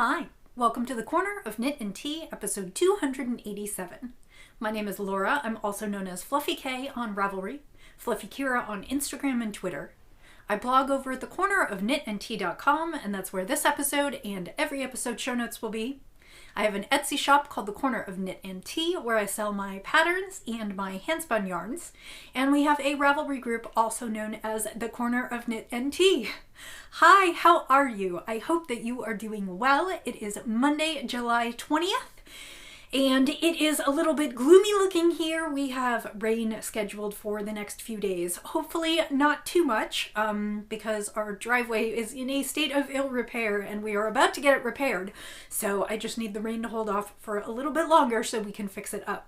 Hi, welcome to the Corner of Knit and Tea, episode 287. My name is Laura. I'm also known as Fluffyk on Ravelry, Fluffykira on Instagram and Twitter. I blog over at thecornerofknitandtea.com, and that's where this episode and every episode show notes will be. I have an Etsy shop called The Corner of Knit and Tea where I sell my patterns and my handspun yarns. And we have a Ravelry group also known as The Corner of Knit and Tea. Hi, how are you? I hope that you are doing well. It is Monday, July 20th. And it is a little bit gloomy looking here. We have rain scheduled for the next few days. Hopefully not too much, because our driveway is in a state of ill repair and we are about to get it repaired. So I just need the rain to hold off for a little bit longer so we can fix it up.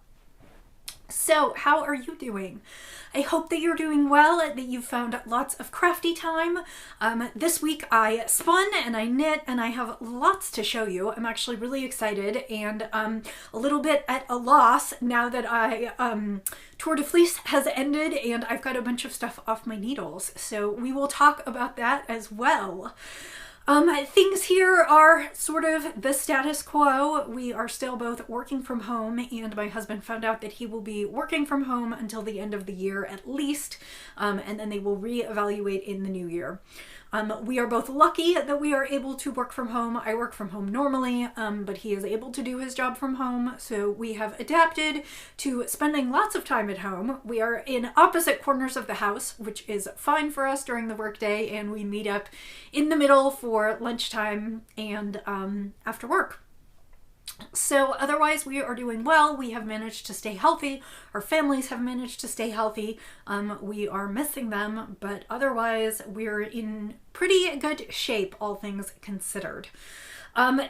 So how are you doing? I hope that you're doing well, that you've found lots of crafty time. This week I spun and I knit and I have lots to show you. I'm actually really excited and a little bit at a loss now that Tour de Fleece has ended and I've got a bunch of stuff off my needles. So we will talk about that as well. Things here are sort of the status quo. We are still both working from home and my husband found out that he will be working from home until the end of the year at least, and then they will reevaluate in the new year. We are both lucky that we are able to work from home. I work from home normally, but he is able to do his job from home. So we have adapted to spending lots of time at home. We are in opposite corners of the house, which is fine for us during the workday, and we meet up in the middle for lunchtime and after work. So otherwise we are doing well. We have managed to stay healthy. Our families have managed to stay healthy. We are missing them, but otherwise we're in pretty good shape, all things considered.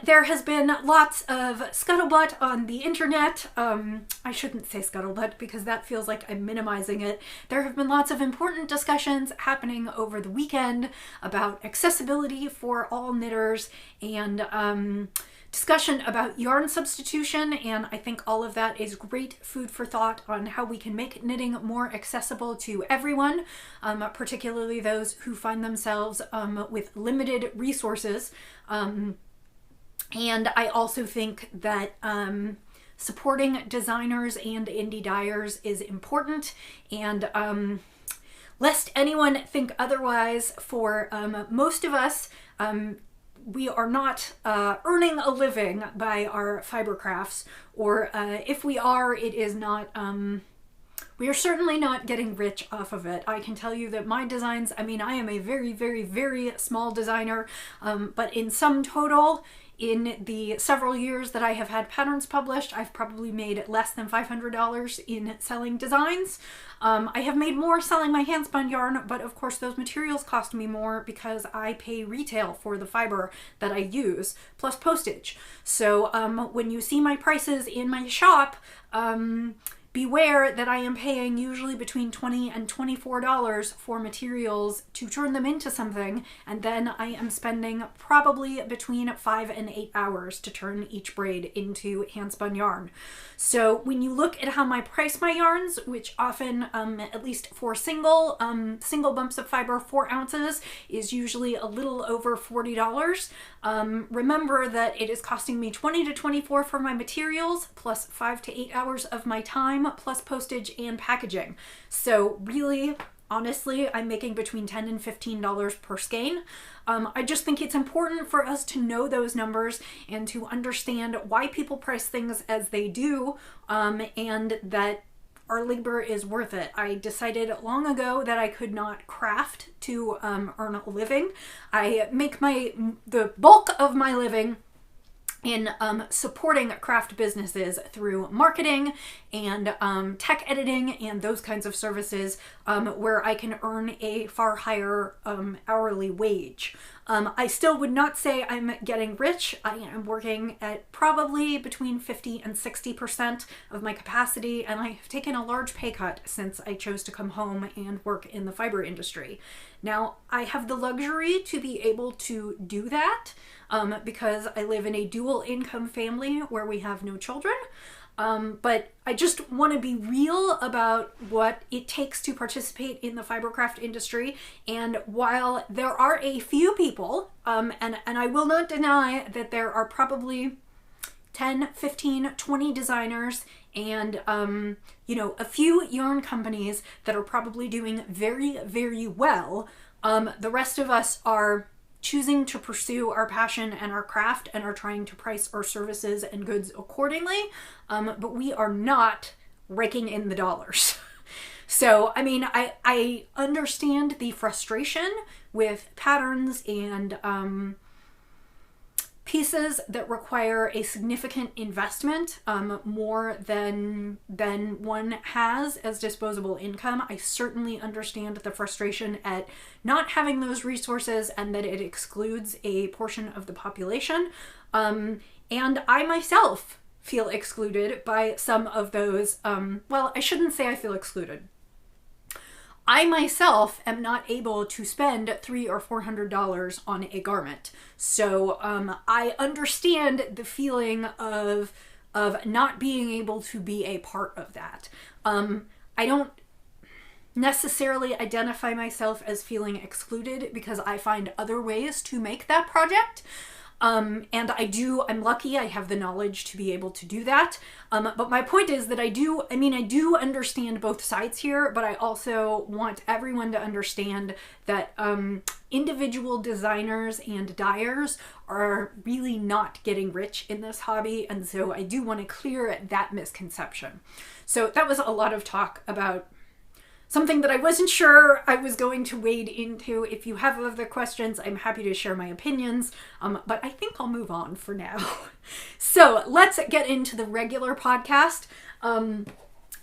There has been lots of scuttlebutt on the internet. I shouldn't say scuttlebutt because that feels like I'm minimizing it. There have been lots of important discussions happening over the weekend about accessibility for all knitters and discussion about yarn substitution, and I think all of that is great food for thought on how we can make knitting more accessible to everyone, particularly those who find themselves with limited resources. And I also think that supporting designers and indie dyers is important, and lest anyone think otherwise, for most of us, we are not earning a living by our fiber crafts, or if we are, it is not, we are certainly not getting rich off of it. I can tell you that my designs, I mean, I am a very, very, very small designer, but in sum total, in the several years that I have had patterns published, I've probably made less than $500 in selling designs. I have made more selling my handspun yarn, but of course those materials cost me more because I pay retail for the fiber that I use, plus postage. So when you see my prices in my shop, beware that I am paying usually between $20 and $24 for materials to turn them into something, and then I am spending probably between 5 and 8 hours to turn each braid into handspun yarn. So when you look at how I price my yarns, which often, at least for single bumps of fiber, 4 ounces, is usually a little over $40, remember that it is costing me $20 to $24 for my materials, plus 5 to 8 hours of my time, plus postage and packaging. So really, honestly, I'm making between $10 and $15 per skein. I just think it's important for us to know those numbers and to understand why people price things as they do, and that our labor is worth it. I decided long ago that I could not craft to earn a living. I make the bulk of my living in supporting craft businesses through marketing and tech editing and those kinds of services, where I can earn a far higher hourly wage. I still would not say I'm getting rich. I am working at probably between 50 and 60% of my capacity, and I have taken a large pay cut since I chose to come home and work in the fiber industry. Now, I have the luxury to be able to do that because I live in a dual income family where we have no children. But I just want to be real about what it takes to participate in the fibercraft industry. And while there are a few people, and I will not deny that there are probably 10, 15, 20 designers and, a few yarn companies that are probably doing very, very well, the rest of us are choosing to pursue our passion and our craft and are trying to price our services and goods accordingly, but we are not raking in the dollars. So, I mean, I understand the frustration with patterns and pieces that require a significant investment, more than one has as disposable income. I certainly understand the frustration at not having those resources and that it excludes a portion of the population. And I myself feel excluded by some of those. Well, I shouldn't say I feel excluded. I myself am not able to spend $300 or $400 on a garment. So I understand the feeling of not being able to be a part of that. I don't necessarily identify myself as feeling excluded because I find other ways to make that project. And I'm lucky I have the knowledge to be able to do that. But my point is that I do understand both sides here, but I also want everyone to understand that individual designers and dyers are really not getting rich in this hobby. And so I do want to clear that misconception. So that was a lot of talk about something that I wasn't sure I was going to wade into. If you have other questions, I'm happy to share my opinions, but I think I'll move on for now. So let's get into the regular podcast.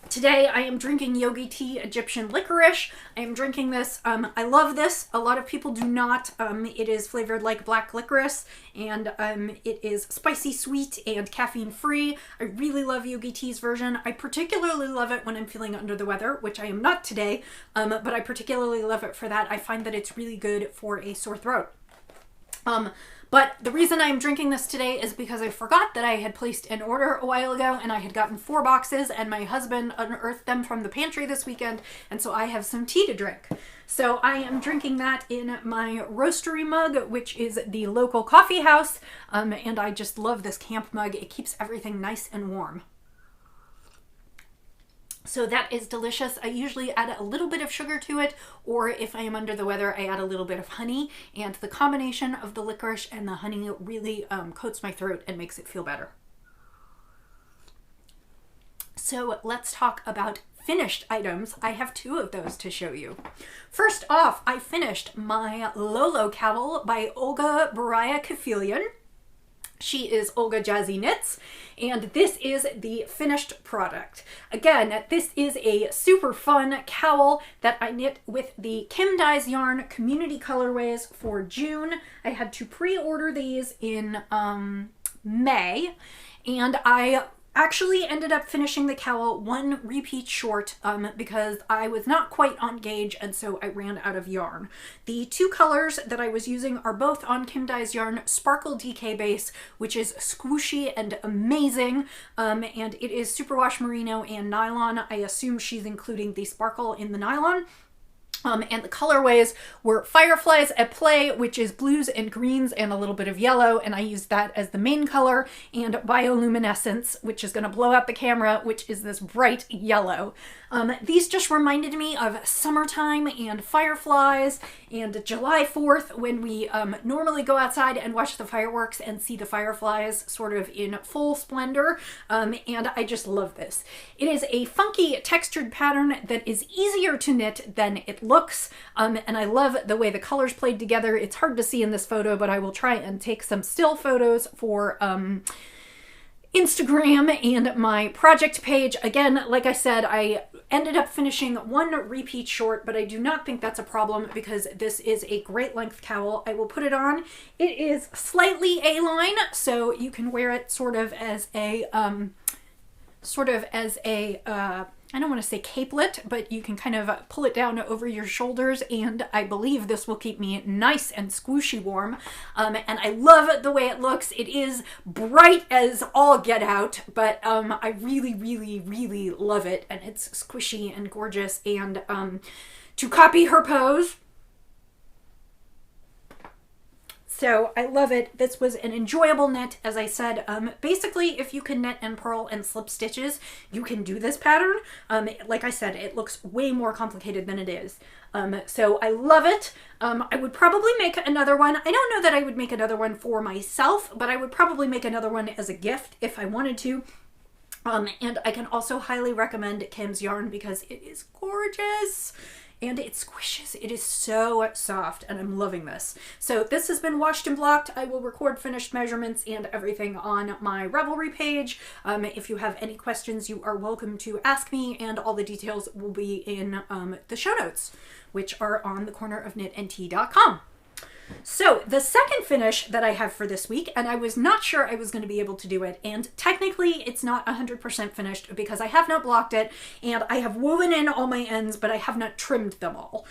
Today I am drinking Yogi Tea Egyptian Licorice. I am drinking this. I love this. A lot of people do not. It is flavored like black licorice, and it is spicy sweet and caffeine free. I really love Yogi Tea's version. I particularly love it when I'm feeling under the weather, which I am not today, but I particularly love it for that. I find that it's really good for a sore throat. But the reason I'm drinking this today is because I forgot that I had placed an order a while ago and I had gotten 4 boxes and my husband unearthed them from the pantry this weekend, and so I have some tea to drink. So I am drinking that in my roastery mug, which is the local coffee house, and I just love this camp mug. It keeps everything nice and warm. So that is delicious. I usually add a little bit of sugar to it, or if I am under the weather, I add a little bit of honey, and the combination of the licorice and the honey really coats my throat and makes it feel better. So let's talk about finished items. I have 2 of those to show you. First off, I finished my Lolo cowl by Olga Baraya Kafilian. She is Olga Jazzy Knits, and this is the finished product. Again, this is a super fun cowl that I knit with the Kim Dyes Yarn Community Colorways for June. I had to pre-order these in May, and I actually ended up finishing the cowl 1 repeat short because I was not quite on gauge, and so I ran out of yarn. The 2 colors that I was using are both on Kim Dyes Yarn Sparkle DK Base, which is squishy and amazing, and it is superwash merino and nylon. I assume she's including the sparkle in the nylon. And the colorways were Fireflies at Play, which is blues and greens and a little bit of yellow, and I used that as the main color, and Bioluminescence, which is going to blow out the camera, which is this bright yellow. These just reminded me of summertime and fireflies and July 4th, when we normally go outside and watch the fireworks and see the fireflies sort of in full splendor, and I just love this. It is a funky textured pattern that is easier to knit than it looks, and I love the way the colors played together. It's hard to see in this photo, but I will try and take some still photos for Instagram and my project page. Again, like I said, I ended up finishing 1 repeat short, but I do not think that's a problem because this is a great length cowl. I will put it on. It is slightly A-line, so you can wear it sort of as a I don't want to say capelet, but you can kind of pull it down over your shoulders, and I believe this will keep me nice and squishy warm. And I love the way it looks. It is bright as all get out, but I really, really, really love it, and it's squishy and gorgeous. And to copy her pose, so I love it. This was an enjoyable knit. As I said, basically, if you can knit and purl and slip stitches, you can do this pattern. Like I said, it looks way more complicated than it is. So I love it. I would probably make another one. I don't know that I would make another one for myself, but I would probably make another one as a gift if I wanted to. And I can also highly recommend Kim's yarn because it is gorgeous. And it squishes. It is so soft, and I'm loving this. So this has been washed and blocked. I will record finished measurements and everything on my Ravelry page. If you have any questions, you are welcome to ask me, and all the details will be in the show notes, which are on thecornerofknitandtea.com. So the second finish that I have for this week, and I was not sure I was going to be able to do it, and technically it's not 100% finished because I have not blocked it, and I have woven in all my ends, but I have not trimmed them all.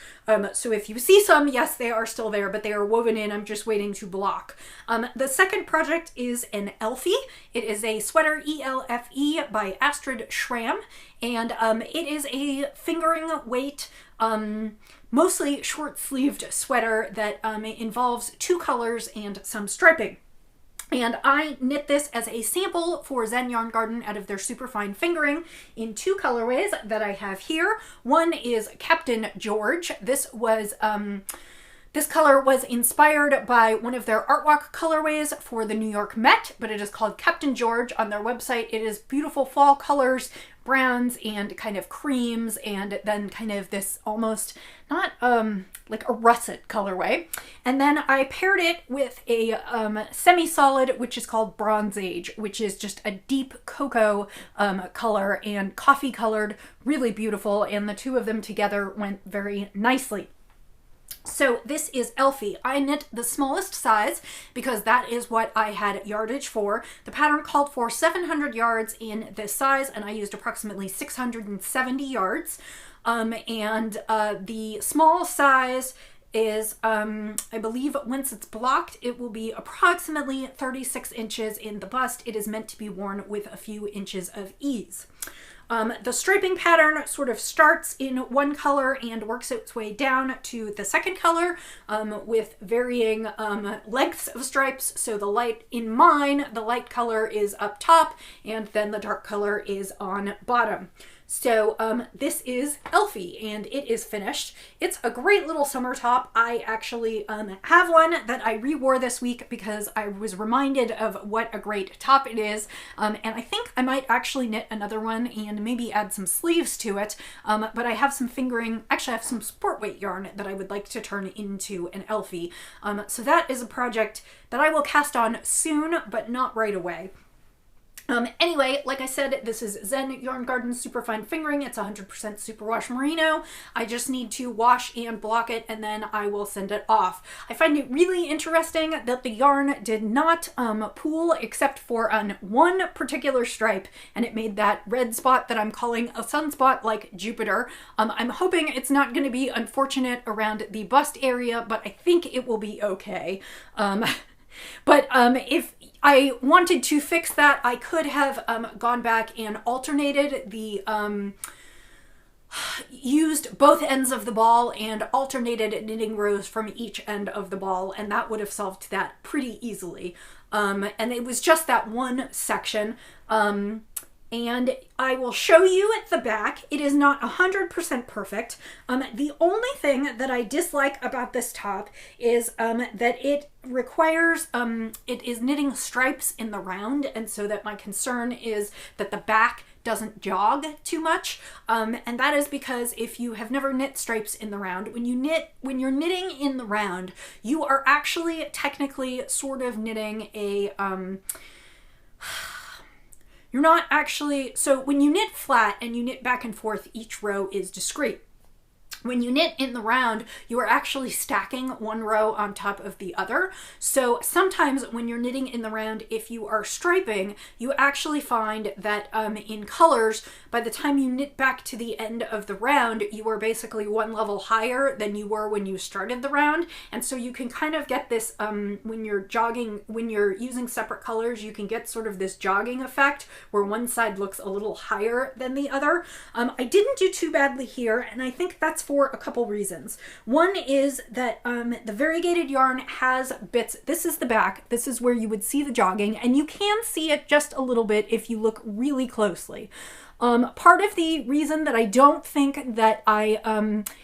So if you see some, yes, they are still there, but they are woven in. I'm just waiting to block. The second project is an Elfie. It is a sweater, ELFE, by Astrid Schramm, and it is a fingering weight, mostly short-sleeved sweater that involves 2 colors and some striping. And I knit this as a sample for Zen Yarn Garden out of their Superfine Fingering in 2 colorways that I have here. One is Captain George. This color was inspired by one of their Art Walk colorways for the New York Met, but it is called Captain George on their website. It is beautiful fall colors, browns and kind of creams, and then kind of this almost not like a russet colorway. And then I paired it with a semi-solid, which is called Bronze Age, which is just a deep cocoa color and coffee colored, really beautiful, and the 2 of them together went very nicely. So this is Elfie. I knit the smallest size because that is what I had yardage for. The pattern called for 700 yards in this size, and I used approximately 670 yards. The small size is, I believe once it's blocked, it will be approximately 36 inches in the bust. It is meant to be worn with a few inches of ease. The striping pattern sort of starts in one color and works its way down to the second color with varying lengths of stripes. So the light in mine, the light color is up top, and then the dark color is on bottom. So this is Elfie, and it is finished. It's a great little summer top. I actually have one that I rewore this week because I was reminded of what a great top it is. And I think I might actually knit another one and maybe add some sleeves to it. But I have some fingering, actually I have some sport weight yarn that I would like to turn into an Elfie. So that is a project that I will cast on soon, but not right away. Anyway, like I said, this is Zen Yarn Garden Superfine Fingering. It's 100% superwash merino. I just need to wash and block it, and then I will send it off. I find it really interesting that the yarn did not pool except for on one particular stripe, and it made that red spot that I'm calling a sunspot like Jupiter. I'm hoping it's not going to be unfortunate around the bust area, but I think it will be okay. But if I wanted to fix that, I could have gone back and alternated the, used both ends of the ball and alternated knitting rows from each end of the ball, and that would have solved that pretty easily. And it was just that one section. And I will show you at the back. It is not 100% perfect. The only thing that I dislike about this top is that it requires, it is knitting stripes in the round, and so that my concern is that the back doesn't jog too much. And that is because if you have never knit stripes in the round, when you're knitting in the round, you are actually technically sort of knitting a, you're not actually, so when you knit flat and you knit back and forth, each row is discrete. When you knit in the round, you are actually stacking one row on top of the other. So sometimes when you're knitting in the round, if you are striping, you actually find that in colors, by the time you knit back to the end of the round, you are basically one level higher than you were when you started the round. And so you can kind of get this, when you're jogging, when you're using separate colors, you can get sort of this jogging effect where one side looks a little higher than the other. I didn't do too badly here, and I think that's for a couple reasons. One is that the variegated yarn has bits. This is the back. This is where you would see the jogging, and you can see it just a little bit if you look really closely. Part of the reason that I don't think that I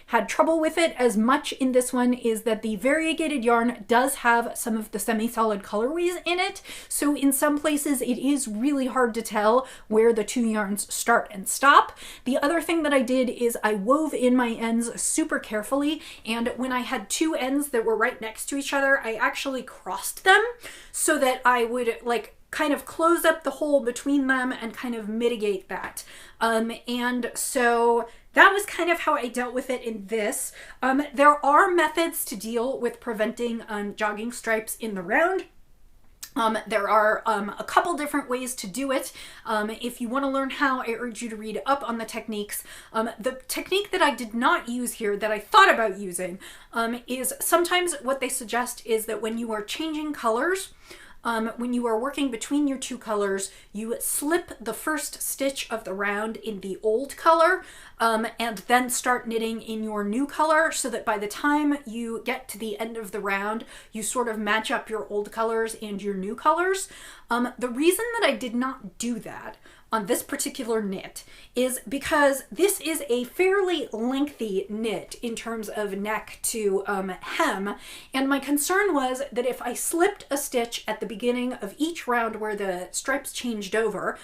had trouble with it as much in this one is that the variegated yarn does have some of the semi-solid colorways in it. So in some places it is really hard to tell where the two yarns start and stop. The other thing that I did is I wove in my ends super carefully, and when I had two ends that were right next to each other, I actually crossed them so that I would kind of close up the hole between them and kind of mitigate that. And so that was kind of how I dealt with it in this. There are methods to deal with preventing jogging stripes in the round. There are a couple different ways to do it. If you want to learn how, I urge you to read up on the techniques. The technique that I did not use here that I thought about using is sometimes what they suggest is that when you are changing colors, when you are working between your two colors, you slip the first stitch of the round in the old color and then start knitting in your new color so that by the time you get to the end of the round, you sort of match up your old colors and your new colors. The reason that I did not do that on this particular knit is because this is a fairly lengthy knit in terms of neck to hem, and my concern was that if I slipped a stitch at the beginning of each round where the stripes changed over,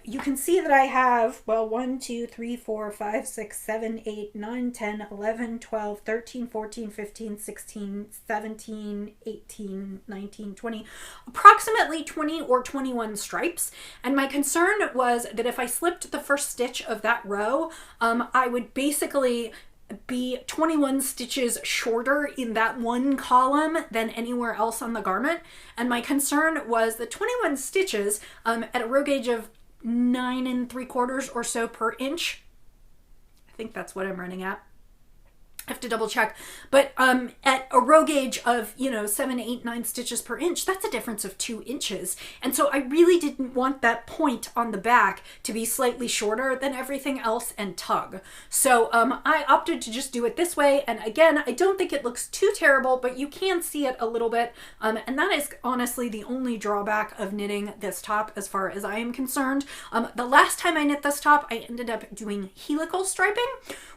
you can see that I have, well, 1, 2, 3, 4, 5, 6, 7, 8, 9, 10, 11, 12, 13, 14, 15, 16, 17, 18, 19, 20, approximately 20 or 21 stripes, and my concern was that if I slipped the first stitch of that row, I would basically be 21 stitches shorter in that one column than anywhere else on the garment. And my concern was that 21 stitches at a row gauge of 9 3/4 or so per inch, I think that's what I'm running at. I have to double check, but at a row gauge of 7, 8, 9 stitches per inch, that's a difference of 2 inches, and so I really didn't want that point on the back to be slightly shorter than everything else and tug. So I opted to just do it this way, and again, I don't think it looks too terrible, but you can see it a little bit, and that is honestly the only drawback of knitting this top as far as I am concerned. The last time I knit this top, I ended up doing helical striping,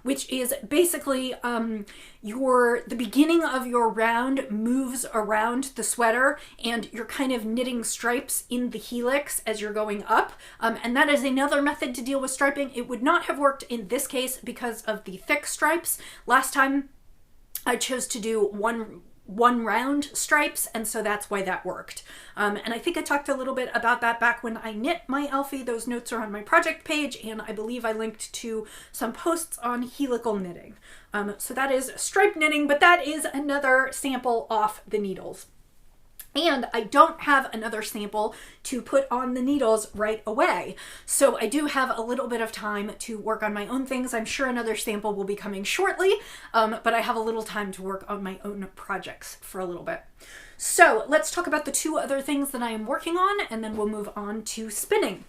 which is basically the beginning of your round moves around the sweater and you're kind of knitting stripes in the helix as you're going up, and that is another method to deal with striping. It would not have worked in this case because of the thick stripes. Last time I chose to do one round stripes, and so that's why that worked. And I think I talked a little bit about that back when I knit my Elfie. Those notes are on my project page, and I believe I linked to some posts on helical knitting. So that is stripe knitting, but that is another sample off the needles. And I don't have another sample to put on the needles right away. So I do have a little bit of time to work on my own things. I'm sure another sample will be coming shortly, but I have a little time to work on my own projects for a little bit. So let's talk about the two other things that I am working on, and then we'll move on to spinning.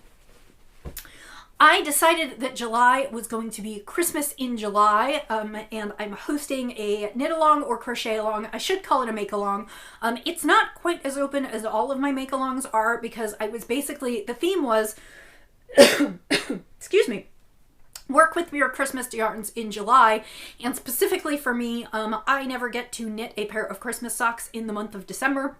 I decided that July was going to be Christmas in July, and I'm hosting a knit along or crochet along. I should call it a make along. It's not quite as open as all of my make alongs are because I was basically, the theme was, excuse me, work with your Christmas yarns in July, and specifically for me, I never get to knit a pair of Christmas socks in the month of December,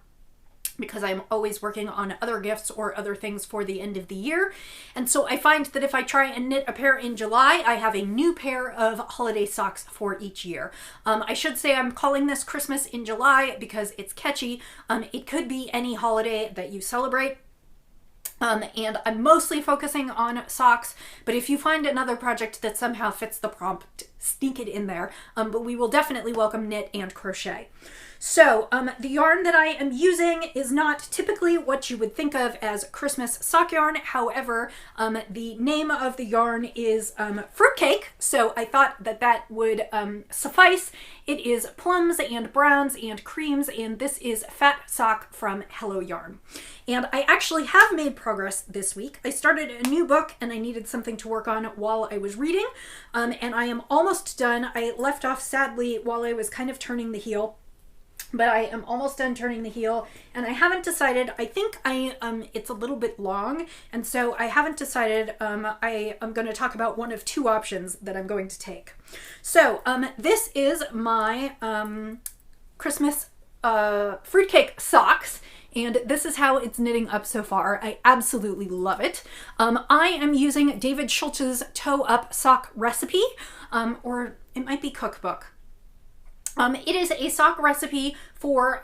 because I'm always working on other gifts or other things for the end of the year. And so I find that if I try and knit a pair in July, I have a new pair of holiday socks for each year. I should say I'm calling this Christmas in July because it's catchy. It could be any holiday that you celebrate. And I'm mostly focusing on socks, but if you find another project that somehow fits the prompt, sneak it in there, but we will definitely welcome knit and crochet. So the yarn that I am using is not typically what you would think of as Christmas sock yarn. However, the name of the yarn is Fruitcake, so I thought that that would suffice. It is plums and browns and creams, and this is Fat Sock from Hello Yarn. And I actually have made progress this week. I started a new book and I needed something to work on while I was reading, and I am almost done. I left off sadly while I was kind of turning the heel. But I am almost done turning the heel, and I haven't decided. I think it's a little bit long, and so I haven't decided. I am going to talk about one of two options that I'm going to take. So this is my Christmas fruitcake socks, and this is how it's knitting up so far. I absolutely love it. I am using David Schultz's Toe Up Sock Recipe, or it might be cookbook. It is a sock recipe for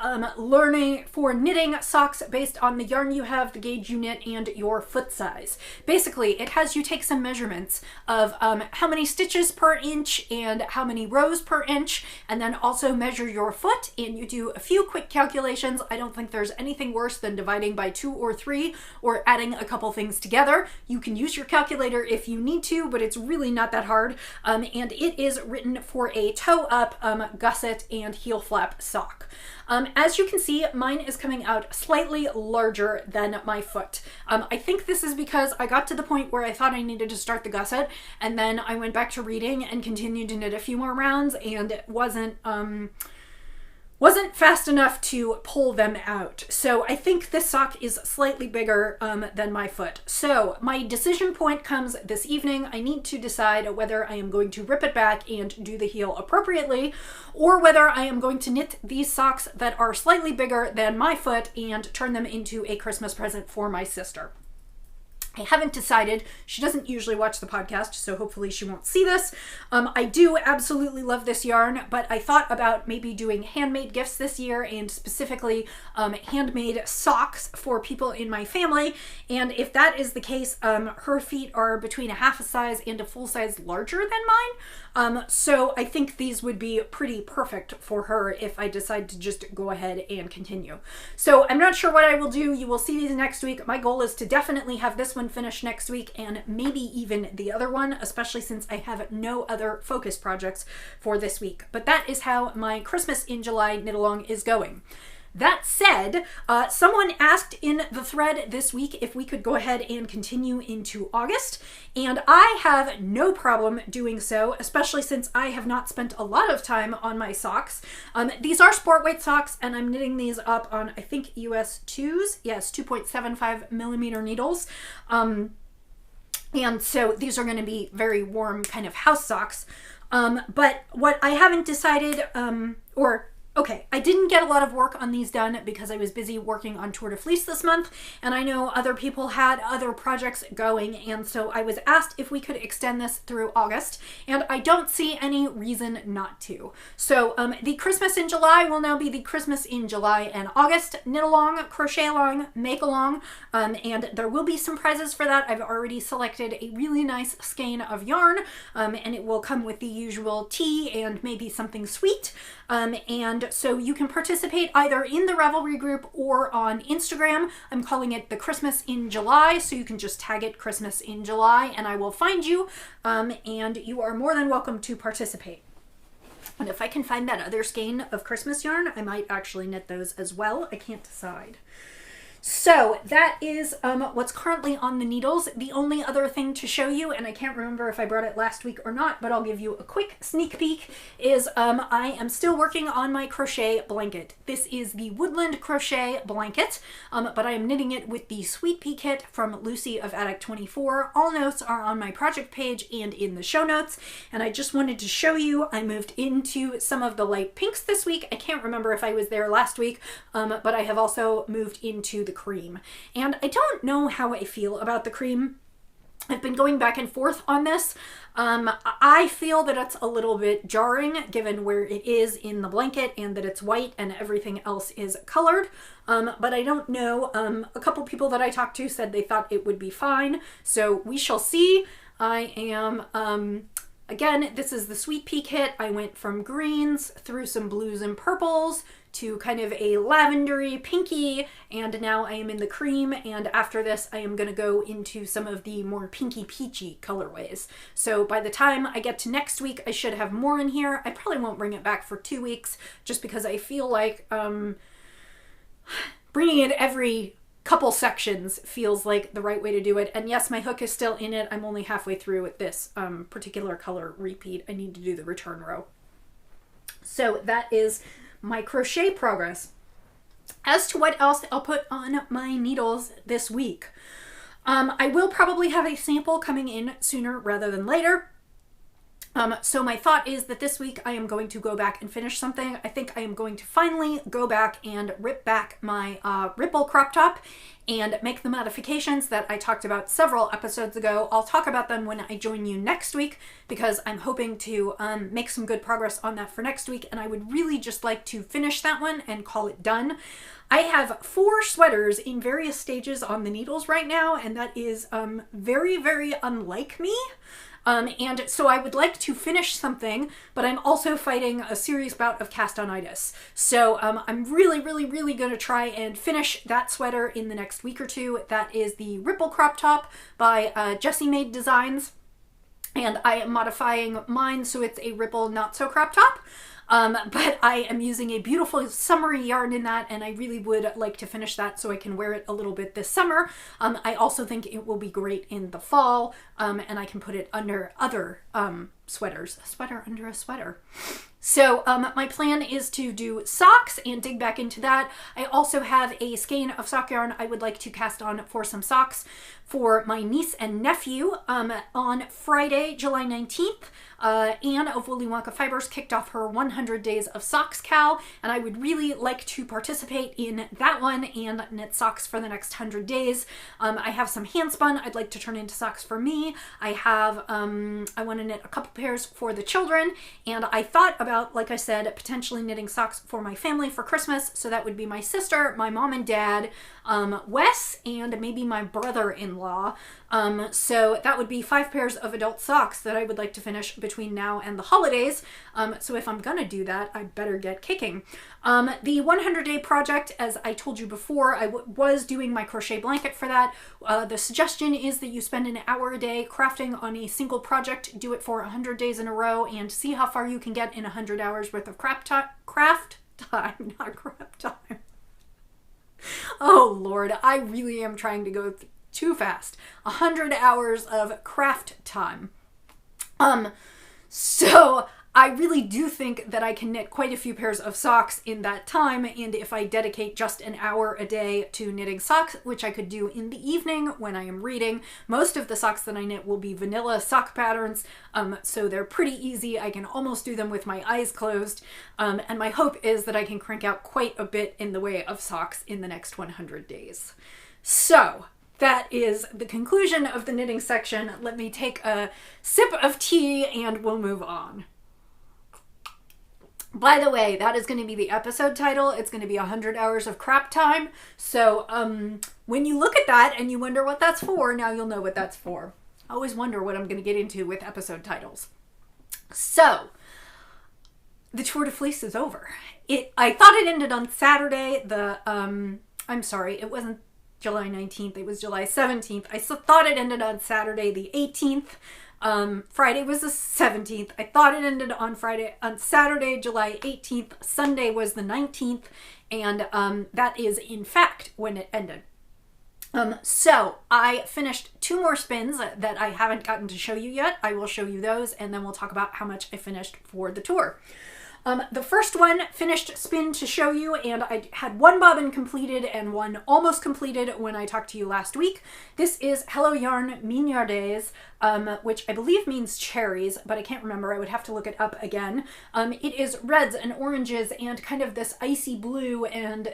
knitting socks based on the yarn you have, the gauge you knit, and your foot size. Basically, it has you take some measurements of how many stitches per inch and how many rows per inch, and then also measure your foot, and you do a few quick calculations. I don't think there's anything worse than dividing by 2 or 3 or adding a couple things together. You can use your calculator if you need to, but it's really not that hard. And it is written for a toe-up gusset and heel flap sock. As you can see, mine is coming out slightly larger than my foot. I think this is because I got to the point where I thought I needed to start the gusset, and then I went back to reading and continued to knit a few more rounds, and it wasn't fast enough to pull them out. So I think this sock is slightly bigger than my foot. So my decision point comes this evening. I need to decide whether I am going to rip it back and do the heel appropriately, or whether I am going to knit these socks that are slightly bigger than my foot and turn them into a Christmas present for my sister. I haven't decided. She doesn't usually watch the podcast, so hopefully she won't see this. I do absolutely love this yarn, but I thought about maybe doing handmade gifts this year, and specifically handmade socks for people in my family. And if that is the case, her feet are between a half a size and a full size larger than mine. So I think these would be pretty perfect for her if I decide to just go ahead and continue. So I'm not sure what I will do. You will see these next week. My goal is to definitely have this one finished next week, and maybe even the other one, especially since I have no other focus projects for this week. But that is how my Christmas in July knit along is going. That said, someone asked in the thread this week if we could go ahead and continue into August, and I have no problem doing so, especially since I have not spent a lot of time on my socks. These are sport weight socks, and I'm knitting these up on, I think, US 2s. Yes, 2.75 millimeter needles. And so these are going to be very warm kind of house socks. But what I haven't decided, okay, I didn't get a lot of work on these done because I was busy working on Tour de Fleece this month, and I know other people had other projects going, and so I was asked if we could extend this through August, and I don't see any reason not to. So the Christmas in July will now be the Christmas in July and August knit along, crochet along, make along, and there will be some prizes for that. I've already selected a really nice skein of yarn, and it will come with the usual tea and maybe something sweet. And so you can participate either in the Ravelry group or on Instagram. I'm calling it the Christmas in July, so you can just tag it Christmas in July and I will find you, and you are more than welcome to participate. And if I can find that other skein of Christmas yarn, I might actually knit those as well. I can't decide. So that is what's currently on the needles. The only other thing to show you, and I can't remember if I brought it last week or not, but I'll give you a quick sneak peek, is I am still working on my crochet blanket. This is the Woodland crochet blanket, but I am knitting it with the Sweet Pea kit from Lucy of Attic 24. All notes are on my project page and in the show notes, and I just wanted to show you I moved into some of the light pinks this week. I can't remember if I was there last week, but I have also moved into the cream. And I don't know how I feel about the cream. I've been going back and forth on this. I feel that it's a little bit jarring given where it is in the blanket and that it's white and everything else is colored. But I don't know. A couple people that I talked to said they thought it would be fine. So we shall see. I am Again, this is the Sweet Pea kit. I went from greens through some blues and purples to kind of a lavendery pinky, and now I am in the cream, and after this I am going to go into some of the more pinky peachy colorways. So by the time I get to next week, I should have more in here. I probably won't bring it back for 2 weeks, just because I feel like bringing it every couple sections feels like the right way to do it. And yes, my hook is still in it. I'm only halfway through with this particular color repeat. I need to do the return row. So that is my crochet progress. As to what else I'll put on my needles this week, I will probably have a sample coming in sooner rather than later. So my thought is that this week I am going to go back and finish something. I think I am going to finally go back and rip back my ripple crop top and make the modifications that I talked about several episodes ago. I'll talk about them when I join you next week, because I'm hoping to make some good progress on that for next week, and I would really just like to finish that one and call it done. I have 4 sweaters in various stages on the needles right now, and that is very, very unlike me. And so I would like to finish something, but I'm also fighting a serious bout of cast-on-itis. So I'm really, really, really going to try and finish that sweater in the next week or two. That is the Ripple Crop Top by Jessie Made Designs. And I am modifying mine so it's a ripple not-so crop top. But I am using a beautiful summery yarn in that, and I really would like to finish that so I can wear it a little bit this summer. I also think it will be great in the fall, and I can put it under other sweaters. A sweater under a sweater. So my plan is to do socks and dig back into that. I also have a skein of sock yarn I would like to cast on for some socks for my niece and nephew. On Friday, July 19th, Anne of Willy Wonka Fibers kicked off her 100 Days of Socks Cal, and I would really like to participate in that one and knit socks for the next 100 days. I have some hand spun I'd like to turn into socks for me. I have, I want to knit a couple pairs for the children, and I thought about, like I said, potentially knitting socks for my family for Christmas. So that would be my sister, my mom and dad, Wes, and maybe my brother-in-law. So that would be 5 pairs of adult socks that I would like to finish between now and the holidays. So if I'm gonna do that, I better get kicking. The 100-day project, as I told you before, I was doing my crochet blanket for that. The suggestion is that you spend an hour a day crafting on a single project, do it for 100 days in a row, and see how far you can get in 100 hours worth of craft time, not crap time. Oh Lord, I really am trying to go too fast. 100 hours of craft time. So I really do think that I can knit quite a few pairs of socks in that time, and if I dedicate just an hour a day to knitting socks, which I could do in the evening when I am reading. Most of the socks that I knit will be vanilla sock patterns, so they're pretty easy. I can almost do them with my eyes closed, and my hope is that I can crank out quite a bit in the way of socks in the next 100 days. So that is the conclusion of the knitting section. Let me take a sip of tea and we'll move on. By the way, that is going to be the episode title. It's going to be 100 hours of crap time. So when you look at that and you wonder what that's for, now you'll know what that's for. I always wonder what I'm going to get into with episode titles. So the Tour de Fleece is over. I thought it ended on Saturday. I'm sorry, it wasn't July 19th. It was July 17th. I thought it ended on Saturday the 18th. Friday was the 17th. I thought it ended on Saturday, July 18th. Sunday was the 19th. And that is, in fact, when it ended. So I finished 2 more spins that I haven't gotten to show you yet. I will show you those, and then we'll talk about how much I finished for the tour. The first one, finished spin to show you, and I had 1 bobbin completed and 1 almost completed when I talked to you last week. This is Hello Yarn Mignardays, which I believe means cherries, but I can't remember. I would have to look it up again. It is reds and oranges and kind of this icy blue, and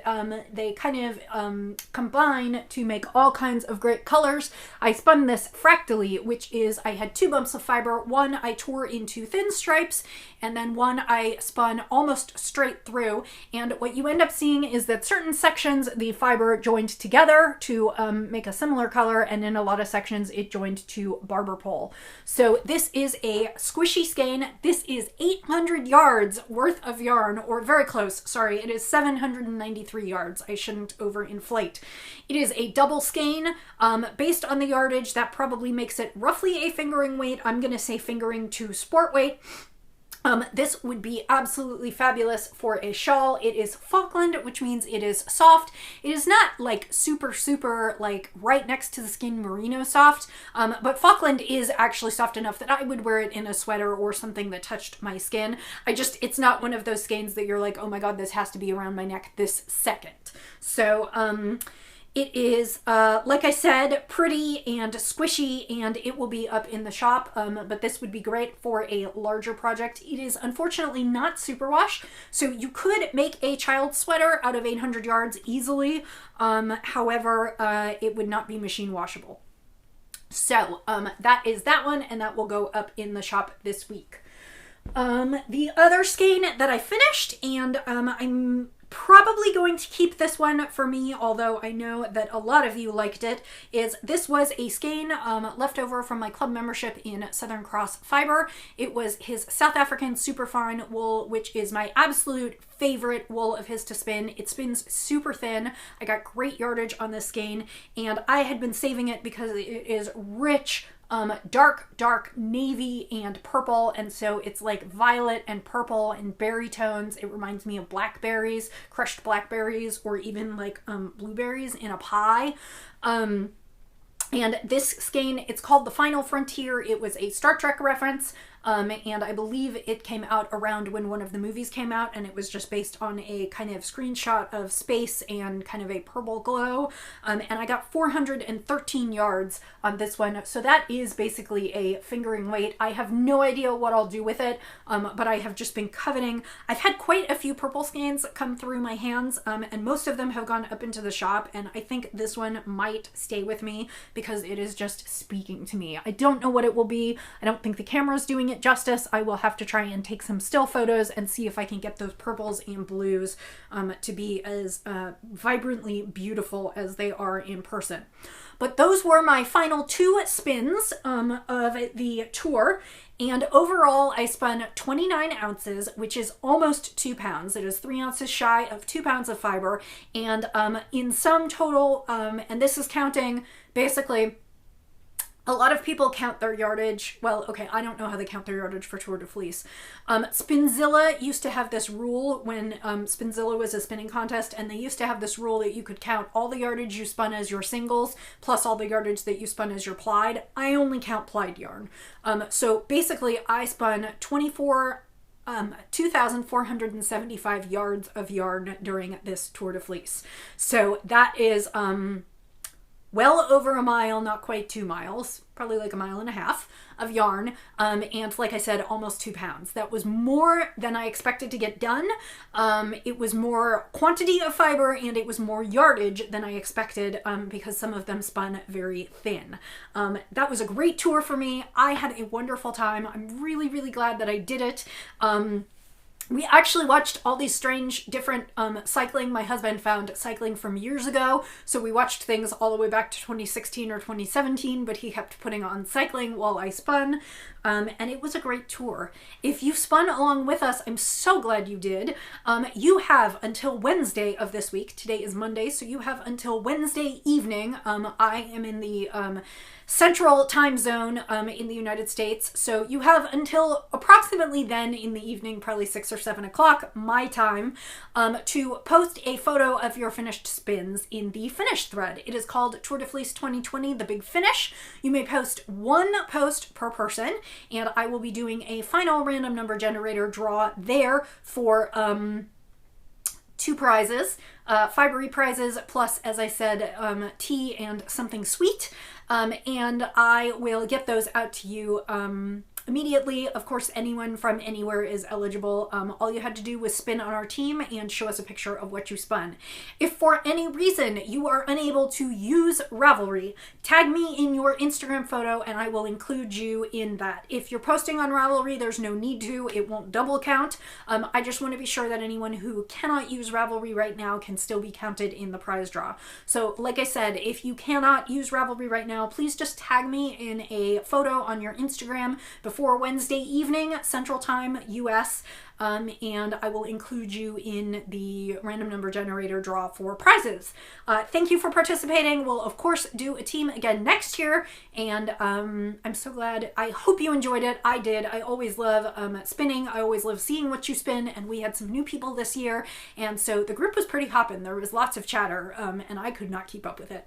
they kind of combine to make all kinds of great colors. I spun this fractally, which is I had 2 bumps of fiber. One I tore into thin stripes, and then one I spun spun almost straight through, and what you end up seeing is that certain sections the fiber joined together to make a similar color, and in a lot of sections it joined to barber pole. So this is a squishy skein. This is 800 yards worth of yarn, or very close, sorry, it is 793 yards. I shouldn't overinflate. It is a double skein. Based on the yardage, that probably makes it roughly a fingering weight. I'm going to say fingering to sport weight. This would be absolutely fabulous for a shawl. It is Falkland, which means it is soft. It is not like super, super like right next to the skin merino soft, but Falkland is actually soft enough that I would wear it in a sweater or something that touched my skin. It's not one of those skeins that you're like, oh my God, this has to be around my neck this second. So, it is, like I said, pretty and squishy, and it will be up in the shop, but this would be great for a larger project. It is unfortunately not superwash, so you could make a child sweater out of 800 yards easily. However, it would not be machine washable. So that is that one, and that will go up in the shop this week. The other skein that I finished, and I'm probably going to keep this one for me, although I know that a lot of you liked it, is this was a skein left over from my club membership in Southern Cross Fiber. It was his South African superfine wool, which is my absolute favorite wool of his to spin. It spins super thin. I got great yardage on this skein, and I had been saving it because it is rich, dark navy and purple, and so it's like violet and purple and berry tones. It reminds me of blackberries, crushed blackberries, or even like blueberries in a pie. And this skein, it's called The Final Frontier. It was a Star Trek reference, and I believe it came out around when one of the movies came out, and it was just based on a kind of screenshot of space and kind of a purple glow. And I got 413 yards on this one, so that is basically a fingering weight. I have no idea what I'll do with it, but I have just been coveting. I've had quite a few purple skeins come through my hands, and most of them have gone up into the shop, and I think this one might stay with me because it is just speaking to me. I don't know what it will be. I don't think the camera's doing it justice. I will have to try and take some still photos and see if I can get those purples and blues to be as vibrantly beautiful as they are in person. But those were my final 2 spins of the tour, and overall I spun 29 ounces, which is almost 2 pounds. It is 3 ounces shy of 2 pounds of fiber, and in sum total, and this is counting basically, a lot of people count their yardage. Well, okay, I don't know how they count their yardage for Tour de Fleece. Spinzilla used to have this rule when Spinzilla was a spinning contest, and they used to have this rule that you could count all the yardage you spun as your singles plus all the yardage that you spun as your plied. I only count plied yarn. So basically I spun 2,475 yards of yarn during this Tour de Fleece. So that is well over a mile, not quite 2 miles, probably like 1.5 miles of yarn, and like I said, almost 2 pounds. That was more than I expected to get done. It was more quantity of fiber, and it was more yardage than I expected, because some of them spun very thin. That was a great tour for me. I had a wonderful time. I'm really, really glad that I did it. We actually watched all these strange different cycling. My husband found cycling from years ago, so we watched things all the way back to 2016 or 2017, but he kept putting on cycling while I spun, and it was a great tour. If you spun along with us, I'm so glad you did. You have until Wednesday of this week. Today is Monday, so you have until Wednesday evening. I am in the Central time zone in the United States, so you have until approximately then in the evening, probably 6 or 7 o'clock my time, to post a photo of your finished spins in the finish thread. It is called Tour de Fleece 2020 The Big Finish. You may post 1 post per person, and I will be doing a final random number generator draw there for 2 prizes, fibery prizes, plus, as I said, tea and something sweet. And I will get those out to you immediately. Of course, anyone from anywhere is eligible. All you had to do was spin on our team and show us a picture of what you spun. If for any reason you are unable to use Ravelry, tag me in your Instagram photo and I will include you in that. If you're posting on Ravelry, there's no need to. It won't double count. I just want to be sure that anyone who cannot use Ravelry right now can still be counted in the prize draw. So like I said, if you cannot use Ravelry right now, please just tag me in a photo on your Instagram before Wednesday evening, Central Time, US, and I will include you in the random number generator draw for prizes. Thank you for participating. We'll of course do a team again next year, and I'm so glad. I hope you enjoyed it. I did. I always love spinning. I always love seeing what you spin, and we had some new people this year, and so the group was pretty hopping. There was lots of chatter, and I could not keep up with it.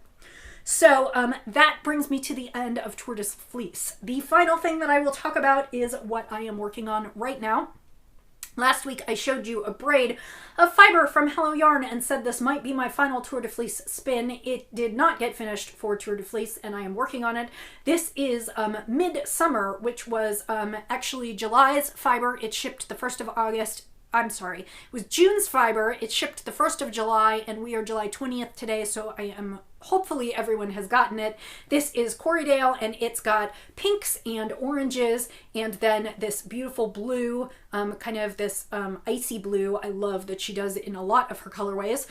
So that brings me to the end of Tour de Fleece. The final thing that I will talk about is what I am working on right now. Last week I showed you a braid of fiber from Hello Yarn and said this might be my final Tour de Fleece spin. It did not get finished for Tour de Fleece and I am working on it. This is Midsummer, which was actually July's fiber. It shipped the 1st of August. I'm sorry, it was June's fiber. It shipped the 1st of July and we are July 20th today, so I am hopefully everyone has gotten it. This is Corriedale and it's got pinks and oranges and then this beautiful blue, kind of this icy blue. I love that she does it in a lot of her colorways.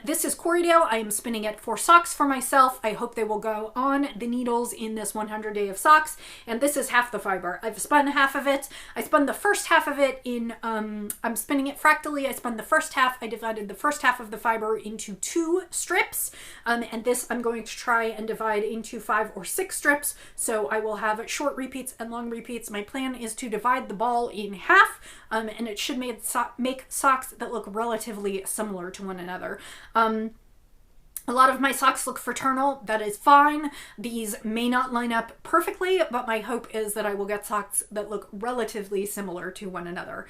This is Corriedale. I am spinning it for socks for myself. I hope they will go on the needles in this 100 day of socks. And this is half the fiber. I've spun half of it. I spun the first half of it in, I'm spinning it fractally. I spun the first half. I divided the first half of the fiber into 2 strips. And this I'm going to try and divide into 5 or 6 strips. So I will have short repeats and long repeats. My plan is to divide the ball in half, and it should make socks that look relatively similar to one another. A lot of my socks look fraternal. That is fine. These may not line up perfectly, but my hope is that I will get socks that look relatively similar to one another.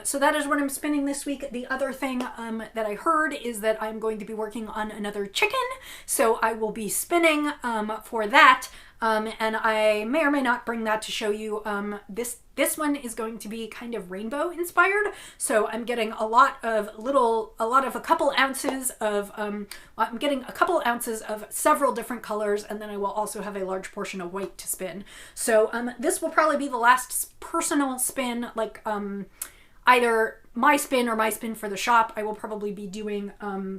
So that is what I'm spinning this week. The other thing that I heard is that I'm going to be working on another chicken. So I will be spinning for that. And I may or may not bring that to show you. This one is going to be kind of rainbow inspired. So I'm getting a couple ounces of, I'm getting a couple ounces of several different colors, and then I will also have a large portion of white to spin. So this will probably be the last personal spin, like either my spin or my spin for the shop. I will probably be doing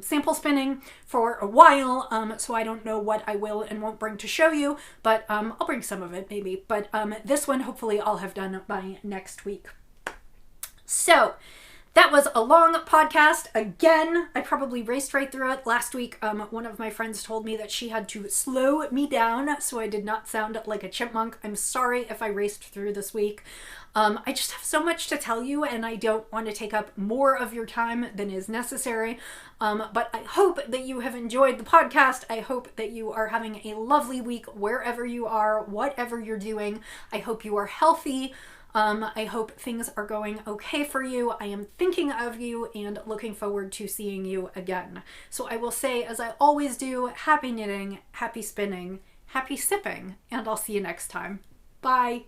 sample spinning for a while, so I don't know what I will and won't bring to show you, but I'll bring some of it maybe. But this one hopefully I'll have done by next week. So that was a long podcast. Again, I probably raced right through it. Last week, one of my friends told me that she had to slow me down so I did not sound like a chipmunk. I'm sorry if I raced through this week. I just have so much to tell you and I don't want to take up more of your time than is necessary. But I hope that you have enjoyed the podcast. I hope that you are having a lovely week wherever you are, whatever you're doing. I hope you are healthy. I hope things are going okay for you. I am thinking of you and looking forward to seeing you again. So I will say, as I always do, happy knitting, happy spinning, happy sipping, and I'll see you next time. Bye.